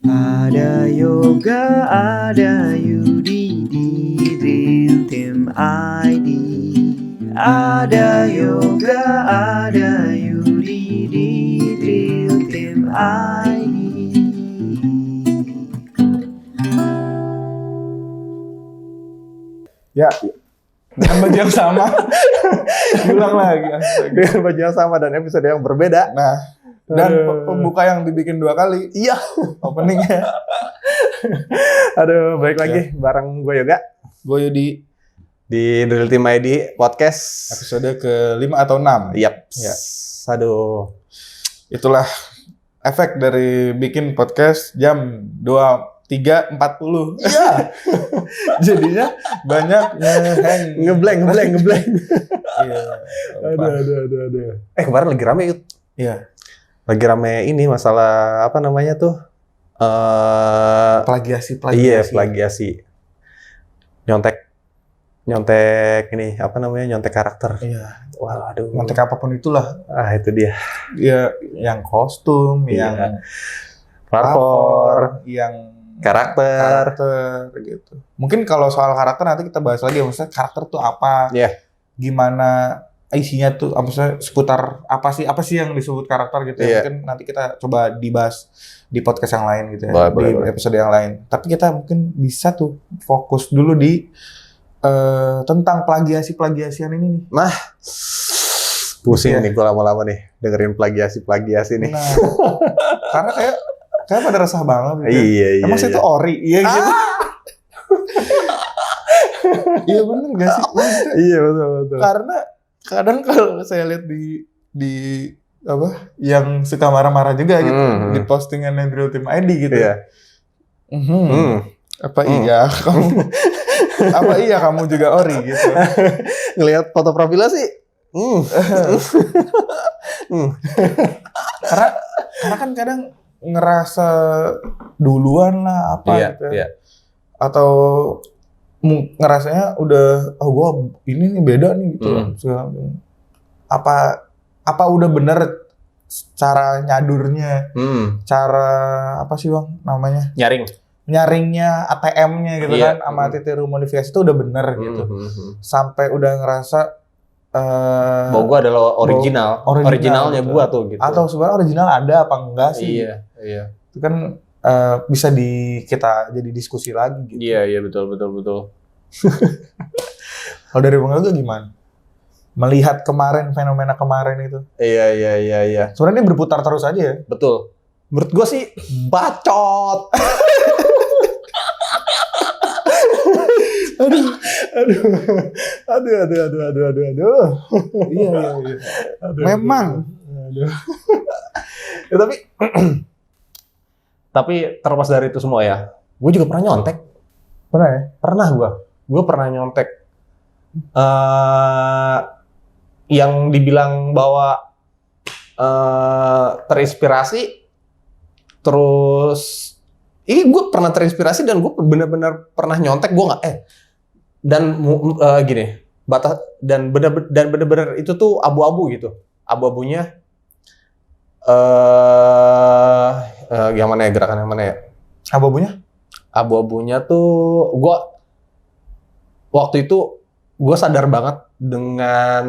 Ada yoga, ada Yudi di Dream Team ID. Ada yoga, ada Yudi di Dream Team ID. Ya, dengan baju yang sama. Ulang lagi. Dengan baju yang sama dan episode yang berbeda. Nah, dan pembuka yang dibikin 2 kali. Iya. Openingnya. Aduh, balik lagi bareng gue Yoga Gue Yudi. di Drill Team ID Podcast. Episode ke-5 atau 6. Yap. Ya. Aduh. Itulah efek dari bikin podcast jam 23.40. Iya. Jadinya banyak ngeblank. Iya. Aduh. Kemarin lagi rame Yud. Iya. Lagi rame ini masalah apa namanya tuh? Plagiasi. Iya, plagiasi. Nyontek ini apa namanya? Nyontek karakter. Iya. Wah, aduh. Nyontek apapun itulah. Ah, itu dia. Ya, yang kostum, Iya. yang Flavor, yang karakter gitu. Mungkin kalau soal karakter nanti kita bahas lagi. Maksudnya karakter tuh apa? Iya. Gimana isinya tuh? Maksudnya seputar apa sih yang disebut karakter gitu? Iya. Mungkin nanti kita coba dibahas di podcast yang lain gitu ya. Boleh. Episode yang lain. Tapi kita mungkin bisa tuh fokus dulu di tentang plagiasian ini nih. Nah, pusing Iya. nih gue lama-lama nih dengerin plagiasi nih. Nah, karena kayak pada resah banget gitu. Iya. Emang saya tuh ori, iya gitu. Iya bener gak sih? Maksudnya, Iya betul. karena kadang kalau saya lihat di apa yang suka marah-marah juga gitu di postingan Drill Team ID gitu. Iya. Apa iya kamu juga ori gitu. Ngelihat foto profilnya sih. Karena kan kadang ngerasa duluan lah apa Iya, gitu. iya. Atau ngerasanya udah gua ini nih beda nih gitu. Segala macam. Apa udah bener cara nyadurnya, cara apa sih Bang namanya? Nyaringnya ATM-nya gitu Iya. kan sama titik modifikasi itu udah bener gitu. Sampai udah ngerasa Bahwa gue adalah originalnya gitu. gue tuh gitu. Atau sebenarnya original ada apa enggak sih? Iya. Itu kan bisa kita jadi diskusi lagi gitu. Iya betul. Kalau dari Bang Yoga gimana? Melihat fenomena kemarin itu. Iya. Sebenarnya ini berputar terus aja ya. Betul. Menurut gue sih bacot. Aduh. Iya. Memang. Aduh. Ya, tapi terlepas dari itu semua ya, gue juga pernah nyontek. Pernah ya? Pernah gue pernah nyontek. Yang dibilang bahwa terinspirasi, terus gue pernah terinspirasi dan gue benar-benar pernah nyontek. Gue nggak gini batas dan benar-benar itu tuh abu-abu gitu. Abu-abunya yang mana ya, gerakan yang mana ya? Abu-abunya tuh gue waktu itu gue sadar banget dengan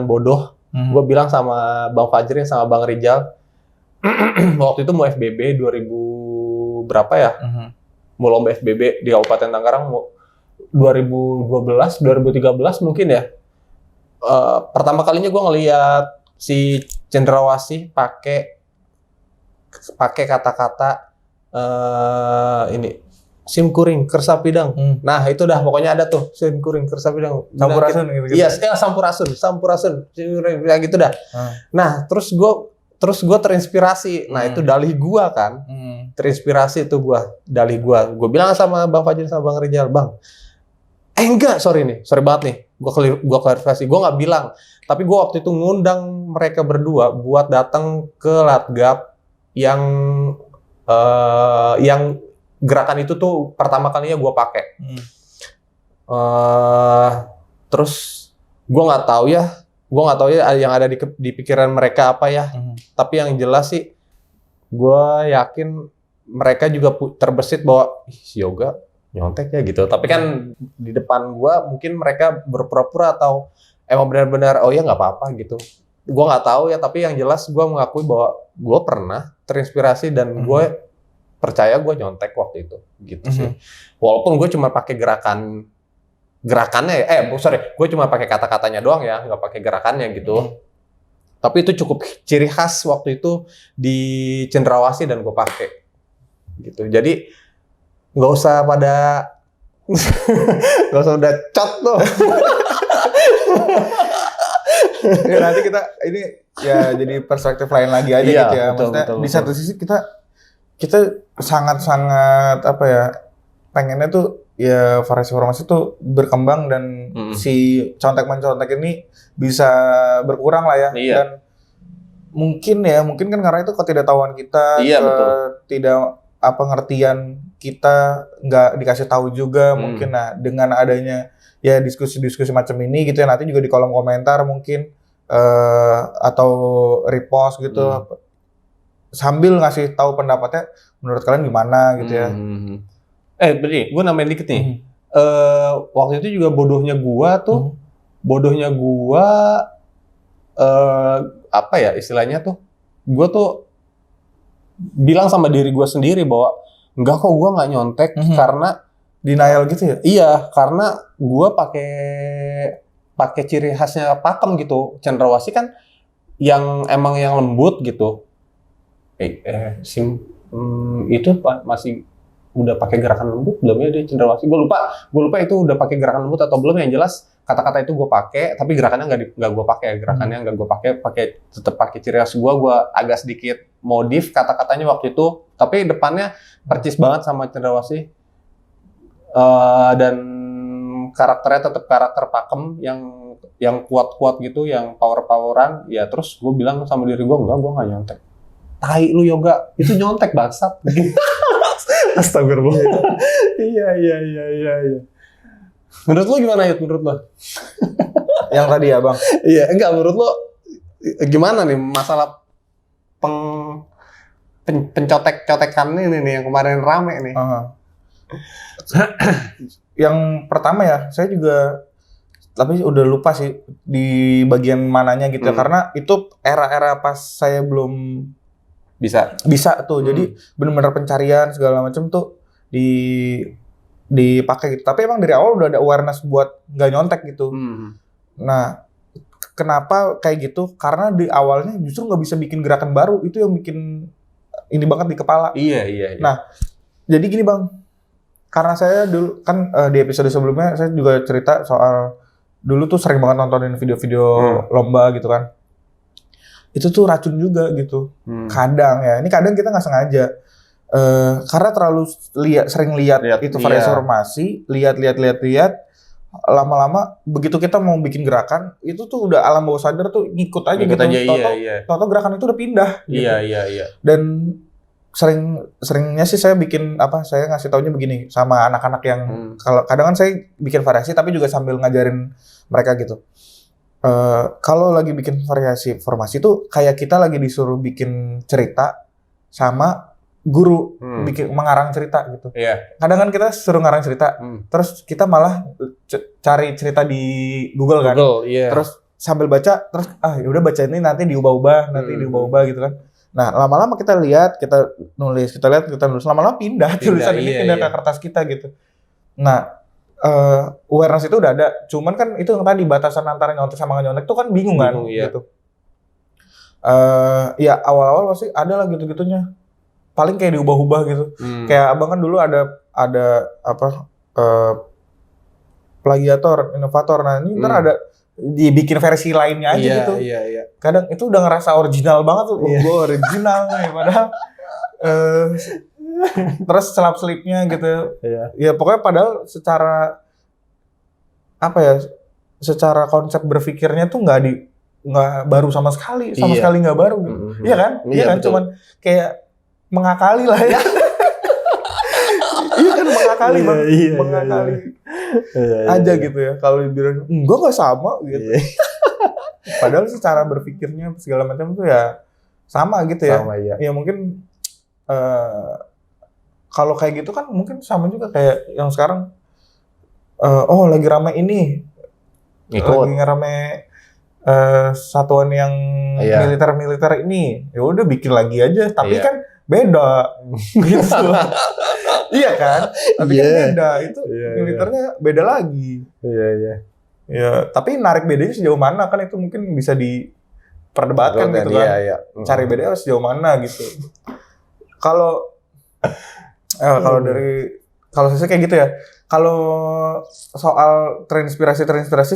bodoh. Gue bilang sama Bang Fajrin sama Bang Rijal waktu itu mau FBB 2000 berapa ya? Mau lomba FBB di Kabupaten Tangerang 2013 mungkin ya. Pertama kalinya gue ngeliat si Cendrawasih pakai kata-kata ini simkuring kersapidang. Nah, itu dah pokoknya ada tuh simkuring kersapidang. Sampurasun gitu. Iya, sampurasun. Ya gitu dah. Nah, terus gue terinspirasi. Nah, itu dalih gue kan. Terinspirasi itu dalih gue. Gue bilang sama Bang Fajrin sama Bang Rijal, "Bang, enggak, sorry banget nih. Gue klarifikasi. Gue nggak bilang. Tapi gue waktu itu ngundang mereka berdua buat datang ke Latgab yang gerakan itu tuh pertama kalinya gue pakai. Terus gue nggak tahu ya yang ada di pikiran mereka apa ya. Tapi yang jelas sih gue yakin mereka juga terbesit bahwa si Yoga nyontek ya gitu. Tapi kan di depan gua mungkin mereka berpura-pura atau emang benar-benar oh ya nggak apa-apa gitu. Gua nggak tahu ya, tapi yang jelas gua mengakui bahwa gua pernah terinspirasi dan gua percaya gua nyontek waktu itu gitu sih. Walaupun gua cuma pakai gerakannya gue cuma pakai kata-katanya doang ya, nggak pakai gerakannya gitu. Tapi itu cukup ciri khas waktu itu di Cendrawasih dan gue pakai gitu. Jadi nggak usah pada nggak usah udah cot tuh. Ya, nanti kita ini ya jadi perspektif lain lagi aja gitu ya. Maksudnya betul. Di satu sisi kita sangat-sangat apa ya, pengennya tuh ya variasi formasi tuh berkembang dan si contek-mencontek ini bisa berkurang lah ya. Iya. Dan mungkin kan karena itu ketidaktahuan kita, tidak pengertian kita nggak dikasih tahu juga mungkin. Nah dengan adanya ya diskusi-diskusi macam ini gitu ya, nanti juga di kolom komentar mungkin atau repost gitu sambil ngasih tahu pendapatnya menurut kalian gimana gitu ya. Berarti gue nambahin dikit nih. Waktu itu juga bodohnya gua apa ya istilahnya tuh, gue tuh bilang sama diri gue sendiri bahwa enggak kok gue nggak nyontek karena denial gitu ya. Iya, karena gue pakai ciri khasnya Pakem gitu. Cendrawasih kan yang emang yang lembut gitu. Itu masih udah pakai gerakan lembut belum ya di Cendrawasih? Gue lupa itu udah pakai gerakan lembut atau belum. Yang jelas kata-kata itu gue pakai, tapi gerakannya nggak gue pakai. Gerakannya nggak gue pakai tetap pakai ciri khas gue. Gue agak sedikit modif kata-katanya waktu itu, tapi depannya percis banget sama Cendrawasih. Dan karakternya tetap karakter Pakem yang kuat-kuat gitu, yang power-poweran. Ya terus gue bilang sama diri gue, enggak, gue nggak nyontek. Tai lu Yoga, itu nyontek bangsat. Astagfirullah. Iya. Menurut lo gimana ya? Menurut lo? Yang tadi ya Bang? Iya, enggak. Menurut lo gimana nih masalah pencotek-cotekan ini nih yang kemarin rame nih? Yang pertama ya, saya juga tapi udah lupa sih di bagian mananya gitu karena itu era-era pas saya belum bisa tuh. Jadi benar-benar pencarian segala macam tuh dipakai gitu. Tapi emang dari awal udah ada awareness buat nggak nyontek gitu. Nah, kenapa kayak gitu? Karena di awalnya justru nggak bisa bikin gerakan baru. Itu yang bikin ini banget di kepala. Iya. Nah, jadi gini Bang. Karena saya dulu kan di episode sebelumnya saya juga cerita soal dulu tuh sering banget nontonin video-video lomba gitu kan. Itu tuh racun juga gitu. Kadang kita nggak sengaja. Karena terlalu sering lihat itu variasi formasi, lihat, lama-lama begitu kita mau bikin gerakan, itu tuh udah alam bawah sadar tuh ngikut aja gitu. Toto gerakan itu udah pindah. Gitu. Iya. Dan seringnya sih saya ngasih taunya begini sama anak-anak yang kalau kadang kan saya bikin variasi tapi juga sambil ngajarin mereka gitu. Kalau lagi bikin variasi formasi tuh kayak kita lagi disuruh bikin cerita sama guru mengarang cerita gitu. Kadang kan kita suruh ngarang cerita, terus kita malah cari cerita di Google kan. Terus sambil baca, terus udah baca ini nanti diubah-ubah gitu kan. Nah, lama-lama kita lihat, kita nulis, kita nulis, lama-lama pindah tulisan ini pindah ke kertas kita gitu. Nah, awareness itu udah ada, cuman kan itu yang tadi batasan antara nyontek sama nggak nyontek itu kan bingung kan gitu. Ya awal-awal pasti ada lah gitu-gitunya. Paling kayak diubah-ubah gitu. Kayak Abang kan dulu ada plagiator, inovator. Nah, ini ntar ada dibikin versi lainnya aja gitu. Iya. Kadang itu udah ngerasa original banget tuh. Gue original nih padahal terus selap-selipnya gitu. Ya pokoknya padahal secara secara konsep berpikirnya tuh nggak baru sama sekali nggak baru gitu. Iya kan? Iya kan, cuman kayak mengakali lah ya. Iya kan mengakali Bang. Mengakali aja gitu ya. Kalau dibilang enggak nggak sama gitu. Padahal secara berpikirnya segala macam tuh ya sama gitu ya. Sama, iya. Ya mungkin kalau kayak gitu kan mungkin sama juga kayak yang sekarang lagi rame ini. Lagi rame satuan yang militer ini. Ya udah bikin lagi aja, tapi kan beda. Gitu. Iya kan? Tapi kan beda. Itu militernya beda lagi. Iya. Ya, tapi narik bedanya sejauh mana kan itu mungkin bisa diperdebatkan gitu kan. Iya. Cari bedanya sejauh mana gitu. Kalau kalau saya kayak gitu ya. Kalau soal terinspirasi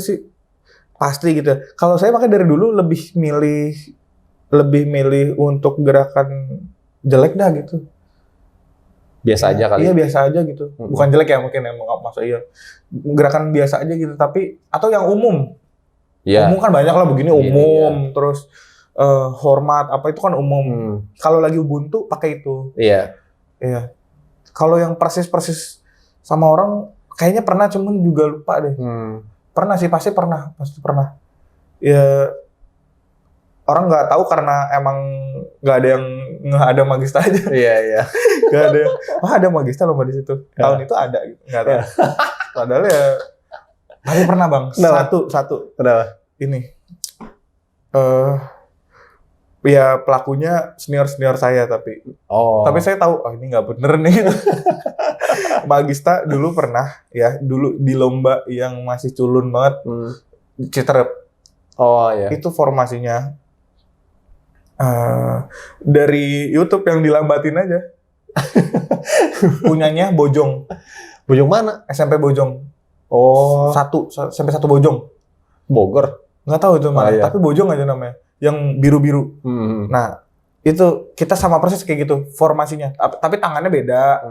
sih pasti gitu. Kalau saya makanya dari dulu lebih milih untuk gerakan jelek dah gitu. Biasa aja kali. Iya, biasa aja gitu. Bukan jelek ya mungkin ya, maksud iya. Gerakan biasa aja gitu, tapi atau yang umum. Umum kan banyak lah begini umum, terus hormat apa itu kan umum. Kalau lagi Ubuntu pakai itu. Iya. Kalau yang persis sama orang kayaknya pernah, cuman juga lupa deh. Pernah sih, pasti pernah. Ya orang nggak tahu karena emang nggak ada Magista aja. Iya. Nggak ada. Ada Magista lomba di situ. Tahun itu ada gitu. Nggak tahu. Padahal ya. Tapi pernah bang. Satu. Kenapa? Ini. Ya pelakunya senior saya tapi. Tapi saya tahu, ini nggak bener nih. Magista dulu pernah ya, dulu di lomba yang masih culun banget. Citerep. Itu formasinya. Dari YouTube yang dilambatin aja. Punyanya Bojong. Bojong mana? SMP Bojong. Sampai 1 Bojong. Bogor. Nggak tahu itu mana. Tapi Bojong aja namanya. Yang biru-biru. Nah, itu kita sama persis kayak gitu formasinya. Tapi tangannya beda.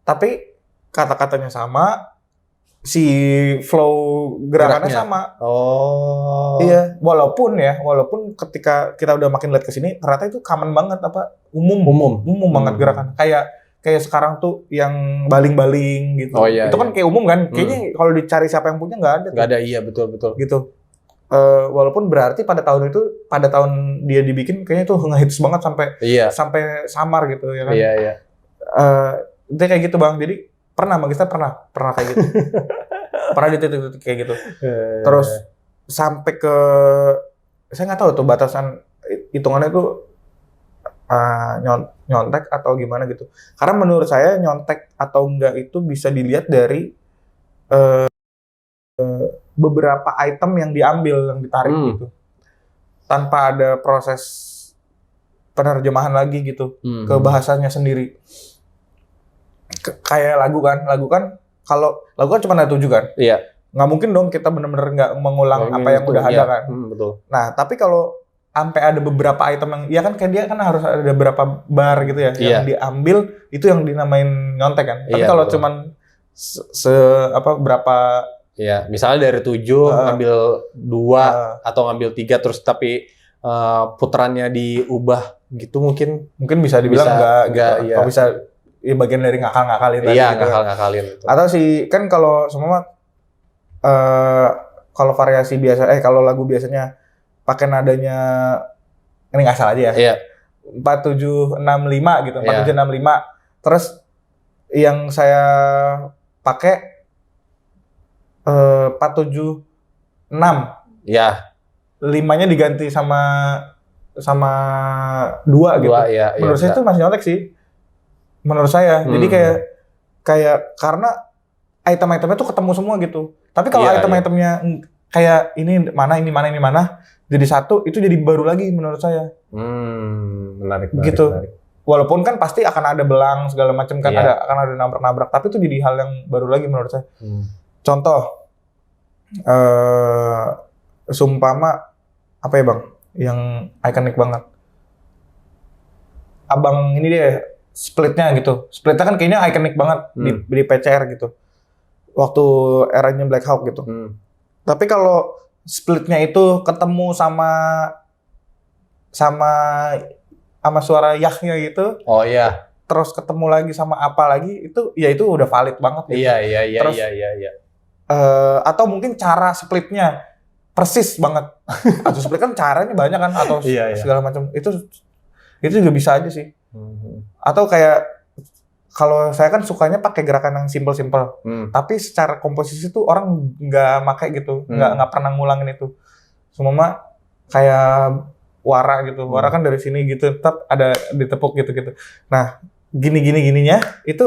Tapi kata-katanya sama. Si flow gerakannya sama. Iya, walaupun ketika kita udah makin lihat ke sini ternyata itu common banget umum banget gerakan. Kayak sekarang tuh yang baling-baling gitu. Itu kan kayak umum kan? Kayaknya kalau dicari siapa yang punya nggak ada. Nggak ada, iya betul. Gitu. Walaupun berarti pada tahun dia dibikin kayaknya tuh ngehits banget sampai samar gitu ya kan. Iya. Itu kayak gitu Bang. Jadi Magista pernah kayak gitu. Pernah di titik kayak gitu. Terus sampai ke saya nggak tahu tuh batasan hitungannya tuh nyontek atau gimana gitu. Karena menurut saya nyontek atau enggak itu bisa dilihat dari beberapa item yang diambil, yang ditarik gitu. Tanpa ada proses penerjemahan lagi gitu ke bahasanya sendiri. Kayak lagu kan kalau lagu kan cuma ada 7 kan. Iya. Nggak mungkin dong kita benar-benar nggak mengulang apa yang udah ada kan. Betul. Nah tapi kalau sampai ada beberapa item yang ya kan kayak dia kan harus ada beberapa bar gitu ya yang diambil, itu yang dinamain nyontek kan. Tapi kalau cuman berapa misalnya dari 7 ngambil 2 atau ngambil 3 terus tapi putarannya diubah gitu mungkin bisa dibilang enggak gitu. Atau bisa bagian dari ngakal-ngakalin tadi. Iya, ngakal-ngakalin gitu. Atau kan kalau semua kalau variasi biasa kalau lagu biasanya pakai nadanya ini nggak salah aja ya. Iya. 4765 gitu, 4765. Terus yang saya pakai 476. Iya. 5-nya diganti sama 2 gitu. Menurut saya itu masih nyontek sih. Menurut saya. Jadi kayak karena item-itemnya tuh ketemu semua gitu. Tapi kalau item-itemnya kayak ini mana jadi satu, itu jadi baru lagi menurut saya. Menarik. Gitu. Menarik. Walaupun kan pasti akan ada belang segala macam kan, akan ada nabrak-nabrak, tapi itu jadi hal yang baru lagi menurut saya. Contoh seumpama apa ya Bang, yang ikonik banget. Abang ini dia splitnya gitu. Splitnya kan kayaknya ikonik banget di PCR gitu. Waktu eranya Black Hawk gitu. Tapi kalau splitnya itu ketemu sama suara yahnya gitu. Terus ketemu lagi sama apa lagi, itu udah valid banget gitu. Iya. Terus, atau mungkin cara splitnya persis banget. Atau split kan caranya banyak kan, atau segala macam. Itu juga bisa aja sih. Atau kayak kalau saya kan sukanya pakai gerakan yang simpel-simpel. Tapi secara komposisi tuh orang nggak pakai gitu, nggak pernah ngulangin itu. Semua kayak wara gitu. Wara kan dari sini gitu, tetap ada ditepuk gitu-gitu. Nah, gininya itu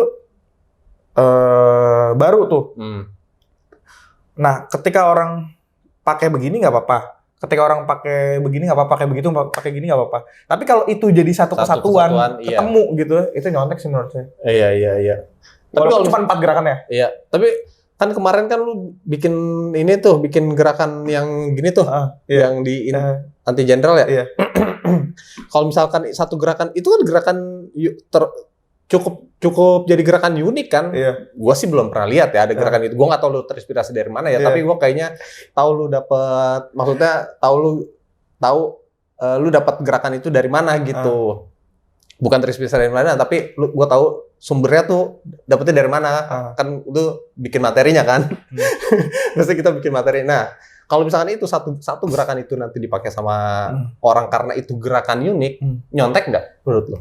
baru tuh. Nah, ketika orang pakai begini nggak apa-apa. Ketika orang pakai begini nggak apa-apa, pakai begitu pakai gini nggak apa-apa. Tapi kalau itu jadi satu kesatuan ketemu gitu, itu nyontek sih menurut saya. Iya. Tapi kalau cuma 4 gerakan ya? Iya. Tapi kan kemarin kan lu bikin ini tuh, bikin gerakan yang gini tuh, yang di anti jenderal ya. Iya. Kalau misalkan satu gerakan itu kan gerakan cukup jadi gerakan unik kan. Iya. Gua sih belum pernah lihat ya ada gerakan itu. Gua nggak tahu lu terinspirasi dari mana ya. Tapi gua kayaknya tahu lu dapet, maksudnya tahu lu dapat gerakan itu dari mana gitu. Bukan terinspirasi dari mana, tapi gua tahu sumbernya tuh dapetnya dari mana. Kan lu bikin materinya kan. Mesti kita bikin materi. Nah, kalau misalkan itu satu gerakan itu nanti dipakai sama orang karena itu gerakan unik, nyontek nggak menurut lu?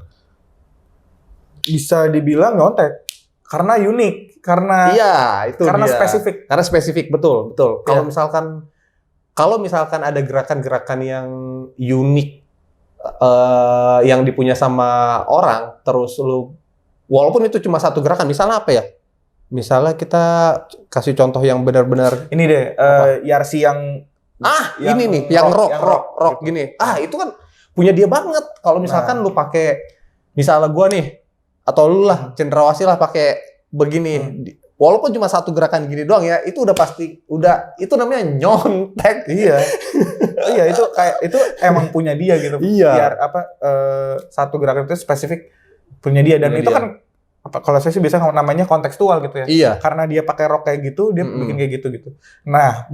Bisa dibilang nyontek karena unik, karena spesifik. Karena spesifik, betul. Kalau misalkan ada gerakan-gerakan yang unik yang dipunya sama orang, terus lu walaupun itu cuma satu gerakan, misalnya apa ya? Misalnya kita kasih contoh yang benar-benar ini deh, Yarsi yang ini nih, yang rock gitu. gini. Itu kan punya dia banget. Kalau misalkan lu pakai, misalnya gua nih, atau lu lah, cendrawasih lah pakai begini. Walaupun cuma satu gerakan gini doang ya, itu udah pasti, itu namanya nyontek. Iya. Iya, itu emang punya dia gitu. Iya. Biar satu gerakan itu spesifik punya dia. Dan itu kan, kalau saya sih biasa namanya kontekstual gitu ya. Iya. Karena dia pakai rok kayak gitu, dia bikin kayak gitu. Nah,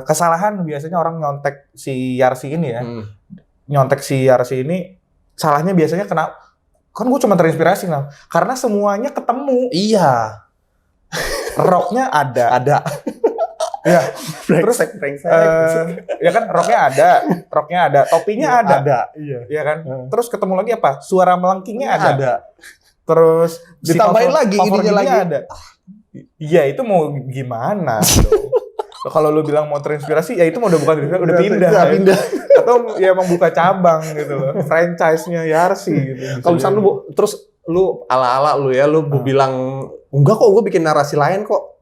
kesalahan biasanya orang nyontek si Yarsi ini ya. Nyontek si Yarsi ini, salahnya biasanya kenapa? Kan gue cuma terinspirasi nah, karena semuanya ketemu. Iya. Roknya ada. Ya. Terus ya kan roknya ada, topinya ada. Iya kan. Terus ketemu lagi apa? Suara melengkingnya ada. Terus ditambahin lagi ininya lagi ada. Iya, itu mau gimana? Kalau lu bilang mau terinspirasi, ya itu udah bukan udah pindah. Atau ya emang buka cabang gitu loh. Franchise-nya Yarsi gitu. Kalau misalnya lu ala-ala lu ya, lu bilang enggak kok, gue bikin narasi lain kok.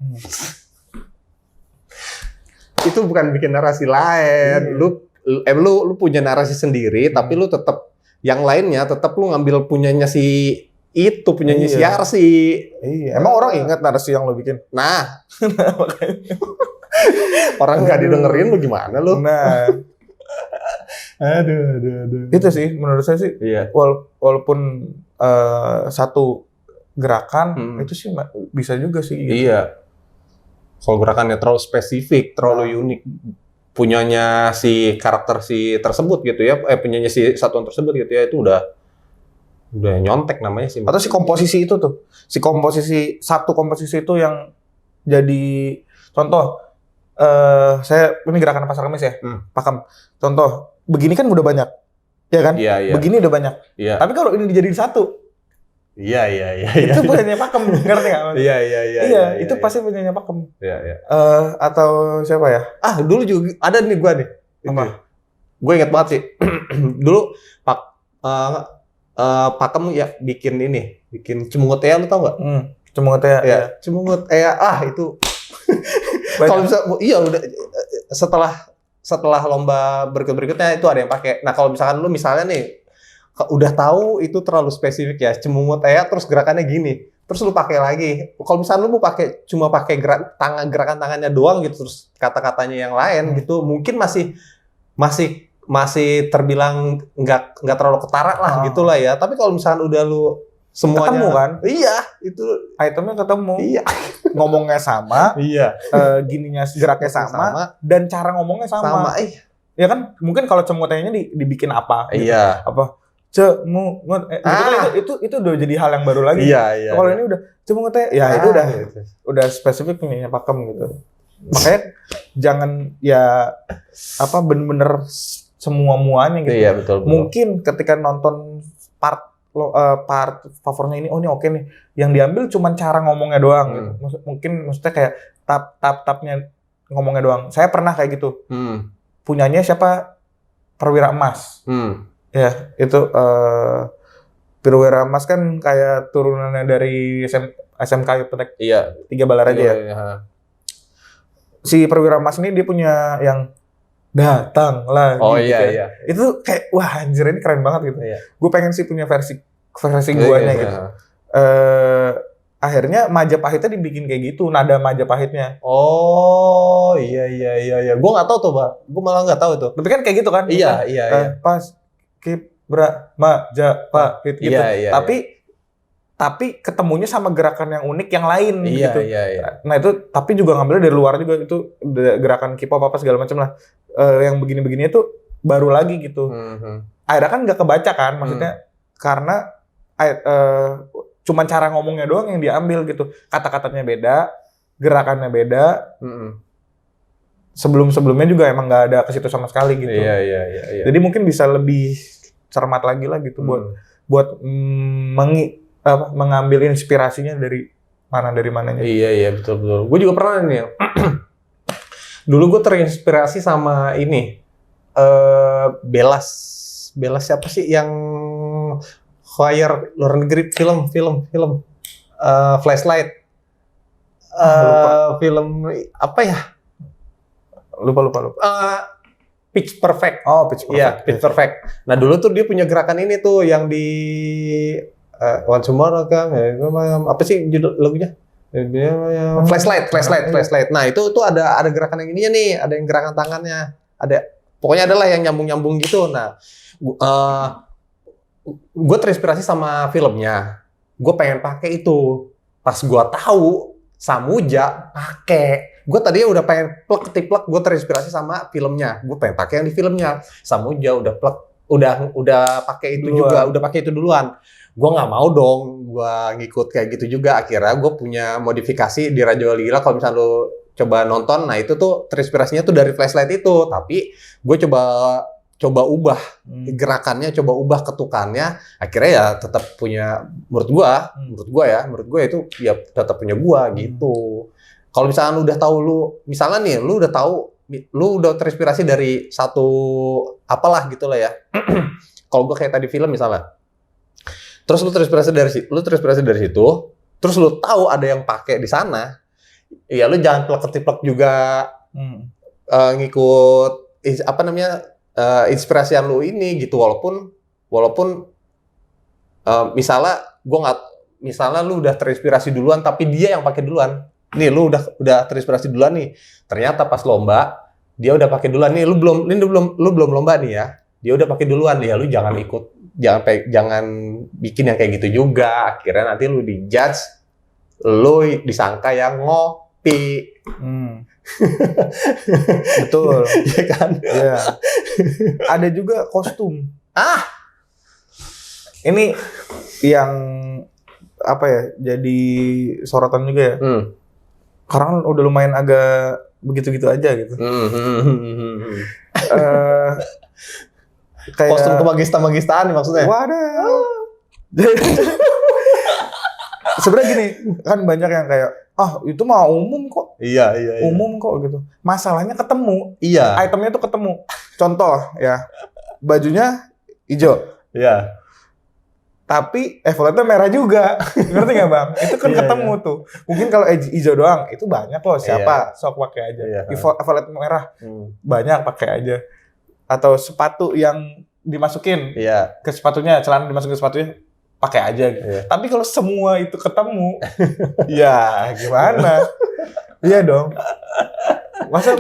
Itu bukan bikin narasi lain. Lu punya narasi sendiri, tapi lu tetap yang lainnya tetap lu ngambil punyanya si Yarsi. Iya. Emang orang ingat narasi yang lu bikin? Nah. Orang nggak didengerin lu gimana lu? Nah. Aduh. Itu sih menurut saya sih. Iya. Walaupun satu gerakan itu sih bisa juga sih. Gitu. Iya. Kalau gerakannya terlalu spesifik, terlalu unik, punyanya si karakter si tersebut gitu ya, punyanya si satuan tersebut gitu ya, itu udah nyontek namanya sih. Atau si komposisi itu tuh, satu komposisi itu yang jadi contoh. Saya ini gerakan pasar kemis ya, pakem. Contoh, begini kan udah banyak, ya kan? Iya. Begini udah banyak. Iya. Tapi kalau ini dijadiin satu, iya. itu punyanya pakem, ngerti nggak? Iya. Itu pasti punyanya pakem. Iya. Atau siapa ya? Dulu juga ada nih gua nih. Apa? Gue ingat banget sih. Dulu pakem ya bikin cemungut ea, lu tau nggak? Cemungut ea. Ya, cemungut ea. Itu. Kalau bisa, iya udah setelah lomba berikutnya itu ada yang pakai. Nah kalau misalkan lu misalnya nih udah tahu itu terlalu spesifik ya, cemungut ea terus gerakannya gini, terus lu pakai lagi. Kalau misalnya lu mau cuma pakai gerakan tangannya doang gitu, terus kata-katanya yang lain gitu, mungkin masih terbilang nggak terlalu ketara lah gitulah ya. Tapi kalau misalnya udah lu semuanya ketemu kan? Iya, itu itemnya ketemu. Iya. Ngomongnya sama. Iya. Gininya geraknya sama dan cara ngomongnya sama. Ya kan? Mungkin kalau cemutnya dibikin apa? Gitu. Iya. Apa? Cemut. Itu udah jadi hal yang baru lagi. Iya. Kalau ini udah cemutnya, ya itu udah spesifik punya pakem gitu. Makanya jangan ya bener-bener semua-muanya gitu. Iya, betul. Mungkin ketika nonton part part favoritnya ini, oh ini oke nih. Yang diambil cuman cara ngomongnya doang gitu. Maksudnya kayak tap-tapnya ngomongnya doang. Saya pernah kayak gitu. Punyanya siapa? Perwira Emas. Ya, itu Perwira Emas kan kayak turunannya dari SMK Petek. Iya. 3 Balaraja ya. Iya. Si Perwira Emas ini dia punya yang datang lagi. Oh gitu iya, ya. iya. Itu kayak wah anjir ini keren banget gitu. Iya. Gue pengen sih punya versi guanya gitu. Akhirnya Majapahitnya dibikin kayak gitu, nada Majapahitnya. Oh iya. Gue nggak tahu tuh, Pak. Gue malah nggak tahu tuh. Tapi kan kayak gitu kan? Iya. Pas Kibra Majapahit gitu. Iya. Tapi ketemunya sama gerakan yang unik yang lain gitu. Iya. Nah itu tapi juga ngambilnya dari luar juga, itu gerakan K-pop apa segala macam lah. Yang begini-begini itu baru lagi gitu. Akhirnya kan nggak kebaca kan, maksudnya karena cuman cara ngomongnya doang yang diambil gitu. Kata-katanya beda, gerakannya beda. Sebelum-sebelumnya juga emang nggak ada ke situ sama sekali gitu. Iya. Jadi mungkin bisa lebih cermat lagi lah gitu buat mengambil inspirasinya dari mananya. Iya betul. Gue juga pernah nih. Dulu gue terinspirasi sama ini. Belas siapa sih yang Fire luar negeri film Flashlight. Film apa ya? Lupa. Pitch Perfect. Oh, Pitch Perfect. Iya, Pitch Perfect. Nah, dulu tuh dia punya gerakan ini tuh yang di One Tomorrow kan, apa sih judul lagunya? Flashlight. Nah, itu tuh ada gerakan yang ininya nih, ada yang gerakan tangannya, pokoknya adalah yang nyambung gitu. Nah, gue terinspirasi sama filmnya. Gue pengen pakai itu. Pas gue tahu Samuja pakai, gue tadinya udah pengen plek, gue terinspirasi sama filmnya. Gue pengen pakai yang di filmnya. Samuja udah pakai itu juga, udah pakai itu duluan. Gue nggak mau dong, gue ngikut kayak gitu juga. Akhirnya gue punya modifikasi di Raja Wali Gila. Kalau misalnya lo coba nonton, nah itu tuh terinspirasinya tuh dari Flashlight itu. Tapi gue coba ubah gerakannya, coba ubah ketukannya. Akhirnya ya tetap punya, menurut gue itu ya tetap punya gue gitu. Kalau misalnya lu udah tahu lu udah terinspirasi dari satu apalah gitu lah ya. Kalau gue kayak tadi film misalnya. Terus lu terinspirasi dari situ, terus lu tahu ada yang pakai di sana, ya lu jangan plek-plek juga ngikut inspirasi yang lu ini gitu, walaupun misalnya lu udah terinspirasi duluan tapi dia yang pakai duluan. Nih lu udah terinspirasi duluan nih. Ternyata pas lomba dia udah pakai duluan nih, lu belum lomba nih ya. Dia udah pakai duluan, ya lu jangan ikut. Jangan bikin yang kayak gitu juga. Akhirnya nanti lu dijudge, lu disangka yang ngopi. Betul. Iya kan? Iya. Ada juga kostum. Ini yang apa ya? Jadi sorotan juga ya. Karena udah lumayan agak begitu-gitu aja gitu. Kayak kostum kemagista-magistaan maksudnya. Waduh. Sebenarnya gini, kan banyak yang kayak itu mah umum kok. Iya. Umum kok gitu. Masalahnya ketemu. Iya. Itemnya tuh ketemu. Contoh ya, bajunya hijau. Iya. Tapi evoletnya merah juga. Ngerti nggak Bang? Itu kan ketemu tuh. Mungkin kalau hijau doang, itu banyak loh. Siapa? Sok pakai aja. Evolet merah, banyak pakai aja. Atau sepatu yang dimasukin ke sepatunya, celana dimasukin ke sepatunya, pakai aja gitu. Tapi kalau semua itu ketemu, ya gimana? Iya dong. Masa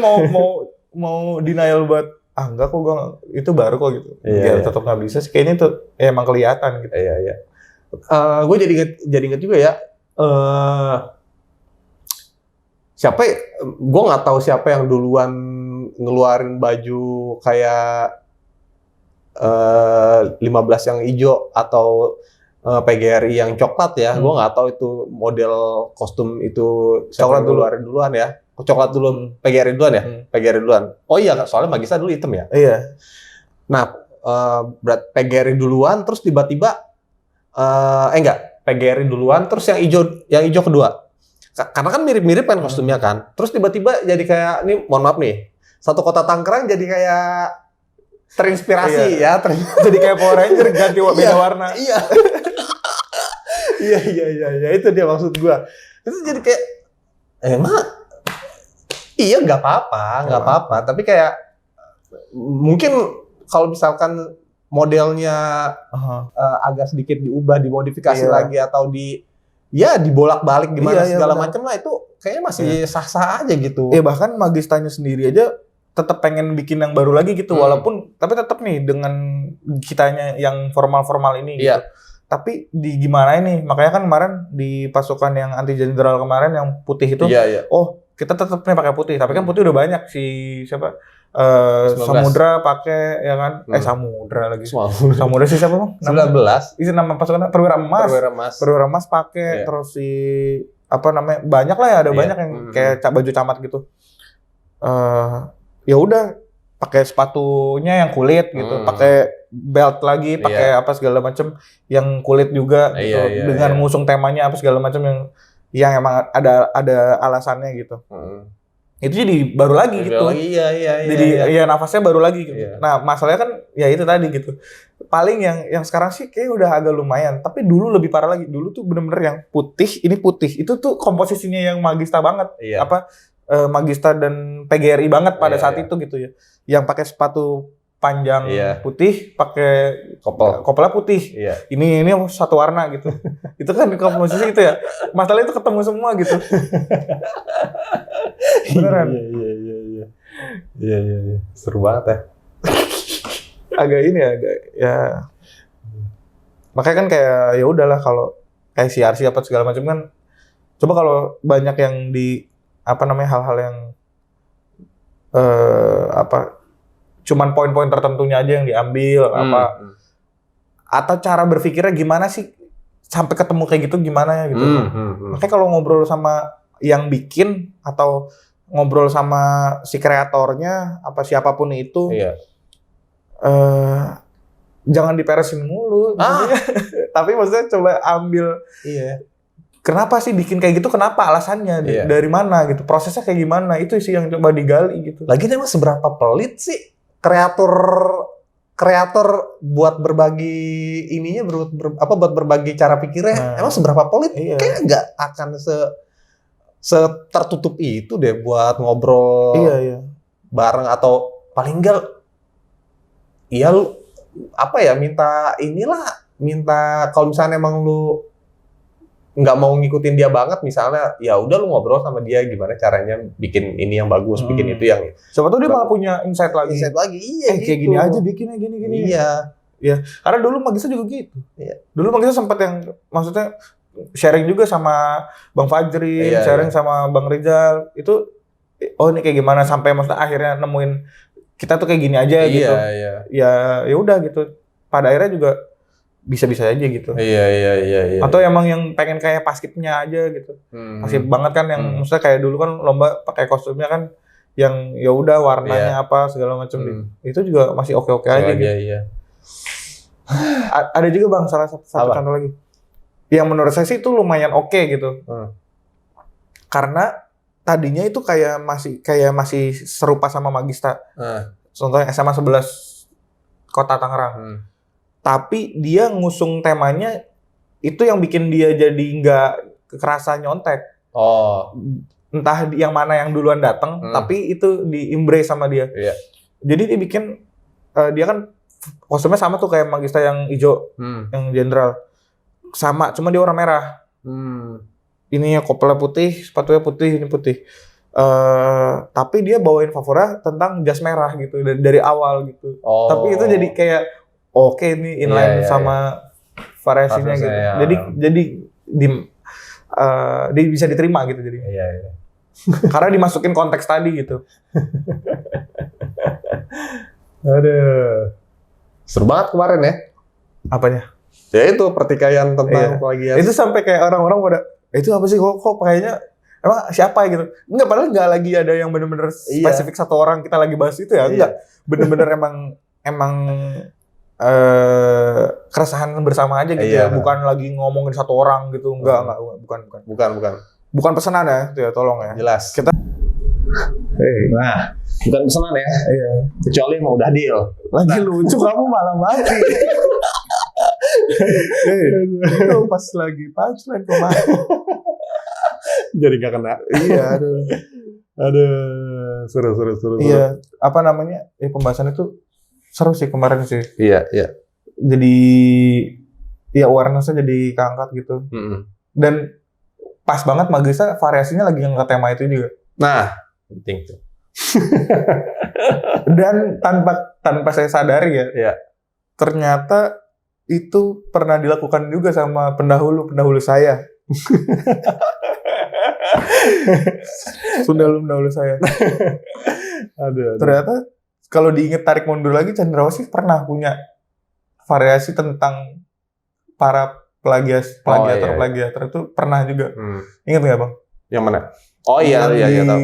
mau denial buat enggak kok, itu baru kok gitu. Ya tetap nggak bisa sih. Kayaknya itu emang kelihatan gitu. Iya. Gue jadi inget juga ya. Gue nggak tahu siapa yang duluan ngeluarin baju kayak 15 yang hijau atau PGRI yang coklat ya. Gue nggak tahu itu model kostum itu siapa yang ngeluarin duluan ya. Coklat dulu, PGRI duluan ya? PGRI duluan. Oh iya, soalnya Magista dulu hitam ya? Iya. Nah, berat PGRI duluan, terus tiba-tiba enggak, PGRI duluan, terus yang hijau kedua. Karena kan mirip-mirip kan kostumnya kan. Terus tiba-tiba jadi kayak, nih mohon maaf nih, satu kota Tangerang jadi kayak terinspirasi ya. Jadi kayak Power Ranger ganti beda warna. Iya. Iya, itu dia maksud gua. Itu jadi kayak, emang iya nggak apa-apa. Tapi kayak mungkin kalau misalkan modelnya agak sedikit diubah, dimodifikasi lagi atau dibolak-balik gimana segala macam lah, itu kayaknya masih sah-sah aja gitu. Bahkan Magistanya sendiri aja tetap pengen bikin yang baru lagi gitu, walaupun tapi tetap nih dengan kitanya yang formal-formal ini gitu. Tapi gimana ini? Makanya kan kemarin di pasukan yang anti jenderal kemarin yang putih itu, oh kita tetap nih pakai putih. Tapi kan putih udah banyak siapa? Samudra pakai ya kan? Samudra lagi. Samudra sih siapa bang? 19. Itu nama pasukan Perwira Emas pakai terus si apa namanya? Banyak lah ya, ada banyak yang kayak baju camat gitu. Ya udah pakai sepatunya yang kulit gitu, pakai belt lagi, pakai apa segala macam yang kulit juga gitu, dengan ngusung temanya apa segala macam yang emang ada alasannya gitu. Itu jadi baru lagi gitu. Jadi nafasnya baru lagi gitu. Nah, masalahnya kan ya itu tadi gitu. Paling yang sekarang sih kayak udah agak lumayan, tapi dulu lebih parah lagi. Dulu tuh bener-bener yang putih, ini putih. Itu tuh komposisinya yang Magista banget. Magista dan PGRI banget pada saat itu gitu ya. Yang pakai sepatu panjang putih, pakai kopelnya putih. Ini satu warna gitu. Itu kan komposisi itu ya. Masalah itu ketemu semua gitu. Beneran. Iya. Seru banget ya. Agak ya. Makanya kan kayak ya udahlah kalau kayak CRC apa segala macam kan. Coba kalau banyak yang di hal-hal yang cuman poin-poin tertentunya aja yang diambil atau cara berpikirnya gimana sih sampai ketemu kayak gitu gimana ya gitu. Makanya kalau ngobrol sama yang bikin atau ngobrol sama si kreatornya apa siapapun itu jangan diperesin mulu tapi maksudnya coba ambil kenapa sih bikin kayak gitu, kenapa alasannya, dari mana gitu, prosesnya kayak gimana, itu sih yang coba digali gitu. Lagi emang seberapa pelit sih kreator buat berbagi ininya, buat berbagi cara pikirnya, emang seberapa pelit? Kayaknya nggak akan tertutup itu deh buat ngobrol bareng, atau paling enggak minta kalau misalnya emang lu nggak mau ngikutin dia banget, misalnya ya udah lu ngobrol sama dia gimana caranya bikin ini yang bagus, bikin itu yang siapa tuh dia malah punya insight lagi gitu. Kayak gini aja bikinnya gini karena dulu Magista juga gitu. Dulu Magista sempat yang maksudnya sharing juga sama Bang Fajri, sharing sama Bang Rizal itu, ini kayak gimana sampai maksudnya akhirnya nemuin kita tuh kayak gini aja gitu. Ya udah gitu, pada akhirnya juga bisa-bisa aja gitu. Iya. Atau emang yang pengen kayak paskibnya aja gitu. Paskib banget kan yang maksudnya kayak dulu kan lomba pakai kostumnya kan yang ya udah warnanya apa segala macam gitu. Itu juga masih oke-oke aja gitu. Iya. Ada juga Bang salah satu contoh lagi. Yang menurut saya sih itu lumayan oke gitu. Karena tadinya itu kayak masih serupa sama Magista. Contohnya SMA 11 Kota Tangerang. Tapi dia ngusung temanya itu yang bikin dia jadi nggak kerasa nyontek. Entah yang mana yang duluan datang, tapi itu di-embrace sama dia. Jadi dia bikin, dia kan kostumnya sama tuh kayak Magista yang hijau, yang jenderal. Sama, cuma dia warna merah. Ininya kopelnya putih, sepatunya putih, ini putih. Tapi dia bawain favornya tentang jas merah gitu dari awal gitu. Tapi itu jadi kayak oke nih inline sama variasinya gitu. Jadi dia bisa diterima gitu jadi. Karena dimasukin konteks tadi gitu. Aduh. Seru banget kemarin ya. Apanya? Ya itu pertikaian tentang plagiat. Itu sampai kayak orang-orang pada itu apa sih kok kayaknya emang siapa gitu. Enggak, padahal enggak lagi ada yang benar-benar spesifik satu orang kita lagi bahas itu ya. Enggak. Bener-bener emang keresahan bersama aja gitu ya, bukan lagi ngomongin satu orang gitu, enggak, bukan pesanan ya, itu ya, tolong ya. Jelas. Kita, nah, bukan pesanan ya, kecuali mau udah deal. Lagi lucu kamu malah mati. Itu pas lagi punchline kemarin. Jadi gak kena. Iya, aduh, seru. Iya, apa namanya? Pembahasan itu seru sih kemarin sih. Iya. Jadi ya awareness-nya jadi keangkat gitu. Dan pas banget Magista variasinya lagi ngangkat tema itu juga. Nah, penting tuh. Dan tanpa saya sadari ya. Ternyata itu pernah dilakukan juga sama pendahulu saya. Pendahulu saya. Aduh. Ternyata kalau diingat tarik mundur lagi, Cendrawasih pernah punya variasi tentang para plagiator itu pernah juga. Ingat nggak Bang? Yang mana? Oh iya tahu.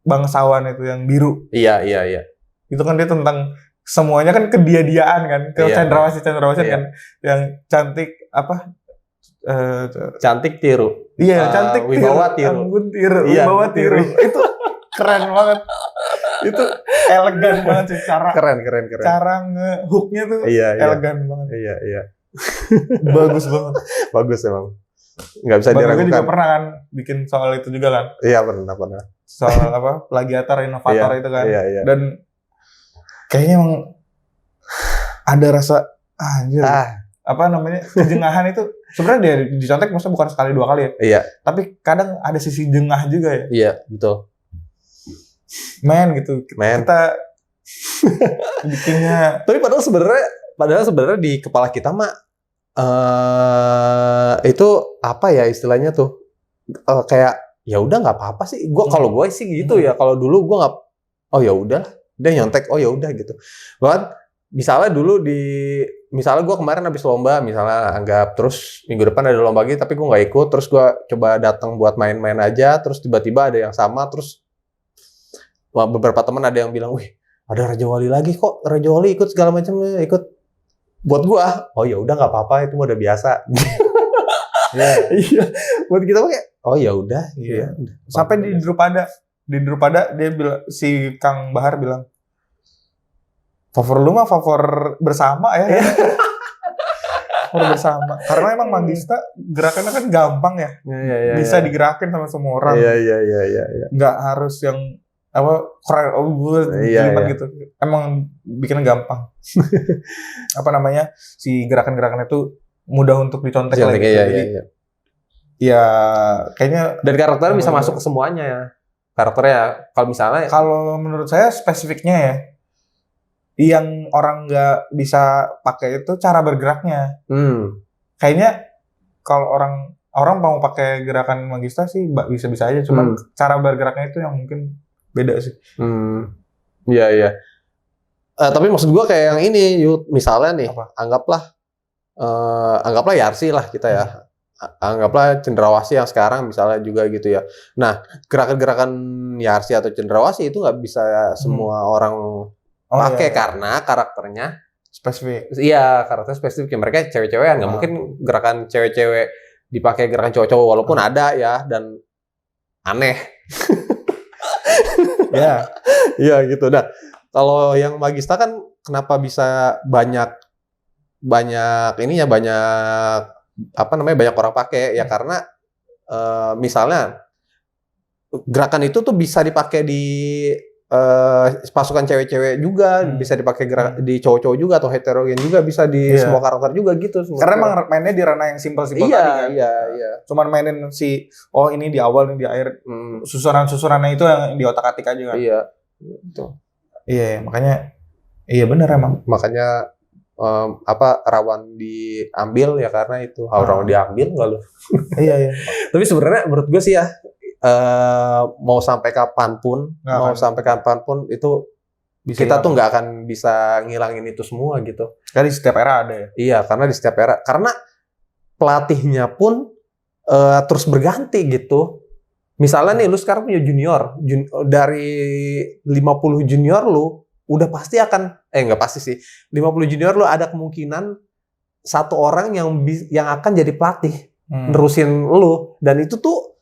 Bangsawan itu yang biru. Iya. Itu kan dia tentang semuanya kan kedia-diaan kan. Ke Cendrawasih kan yang cantik apa? Cantik tiru. Iya, cantik wibawa tiru. Anggun tiru, wibawa tiru. Itu keren banget. Itu elegan banget sih cara. Keren. Cara nge-hook-nya tuh elegan banget. Iya. Bagus banget. Bagus emang. Nggak bisa diragukan. Gue juga pernah kan bikin soal itu juga kan. Iya, pernah. Soal apa? Plagiator, inovator itu kan. Iya. Dan kayaknya emang ada rasa anjir. Apa namanya? Kejengahan itu sebenarnya dia dicontek maksudnya bukan sekali dua kali ya. Iya. Tapi kadang ada sisi jengah juga ya. Iya, betul. Kita bikinnya. Tapi padahal sebenarnya di kepala kita mah itu apa ya istilahnya tuh kayak ya udah nggak apa-apa sih. Kalau gue sih gitu ya. Kalau dulu gue nggak, oh ya udah, dia nyontek, oh ya udah gitu. Bahkan misalnya dulu misalnya gue kemarin habis lomba, misalnya anggap terus minggu depan ada lomba lagi, tapi gue nggak ikut, terus gue coba datang buat main-main aja, terus tiba-tiba ada yang sama, terus beberapa teman ada yang bilang, wih ada Raja Wali lagi kok, Raja Wali ikut segala macam, ikut. Buat gue, oh ya udah nggak apa-apa, itu udah biasa. Iya, buat kita kayak, oh ya udah. Iya. Sampai di Drupada dia bilang, si Kang Bahar bilang, favor lu mah favor bersama ya. Favor bersama. Karena emang Magista gerakannya kan gampang ya. Bisa digerakin sama semua orang. Iya. Nggak harus yang gitu. Emang bikinnya gampang. Apa namanya? Si gerakan-gerakan itu mudah untuk dicontek lagi. Iya. Ya kayaknya. Dan karakternya bisa masuk ke semuanya ya. Karakternya kalau menurut saya spesifiknya ya. Yang orang nggak bisa pakai itu cara bergeraknya. Kayaknya kalau orang mau pakai gerakan Magista sih bisa-bisa aja, cuma cara bergeraknya itu yang mungkin beda sih. Iya. Tapi maksud gua kayak yang ini, misalnya nih, anggaplah Yarsi lah kita ya. Anggaplah Cendrawasih yang sekarang misalnya juga gitu ya. Nah, gerakan-gerakan Yarsi atau Cendrawasih itu nggak bisa semua orang pakai karena karakternya spesifik. Iya, karakter spesifik. Ya, mereka cewek-cewekan, nggak mungkin gerakan cewek-cewek dipakai gerakan cowok-cowok walaupun ada ya dan aneh. Iya gitu. Nah, kalau yang Magista kan kenapa bisa banyak orang pakai ya karena misalnya gerakan itu tuh bisa dipakai di pasukan cewek-cewek juga, bisa dipakai di cowok-cowok juga atau heterogen juga, bisa di semua karakter juga gitu. Karena emang mainnya di ranah yang simpel-simpel tadi kan. Iya. Cuman mainin ini di awal, ini di akhir. Susunan-susunannya itu yang di otak-atik aja kan. Iya. Gitu. Iya, makanya benar emang. Makanya rawan diambil ya karena itu. Rawan diambil enggak lu? Iya. Tapi sebenarnya menurut gue sih ya mau sampai kapanpun itu kita tuh nggak akan bisa ngilangin itu semua gitu. Karena di setiap era ada ya. Iya, karena di setiap era. Karena pelatihnya pun terus berganti gitu. Misalnya nih lu sekarang punya junior dari 50 junior lu udah pasti akan nggak pasti sih. 50 junior lu ada kemungkinan satu orang yang akan jadi pelatih nerusin lu, dan itu tuh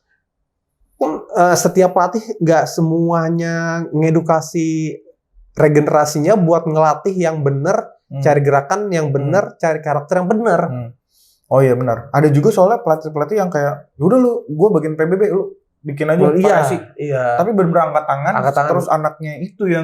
setiap pelatih nggak semuanya ngedukasi regenerasinya buat ngelatih yang bener, cari gerakan yang bener, cari karakter yang bener. Oh iya benar. Ada juga soalnya pelatih-pelatih yang kayak, udah lu, gue bagian PBB, lu bikin aja iya. Tapi bener-bener angkat tangan, terus anaknya itu yang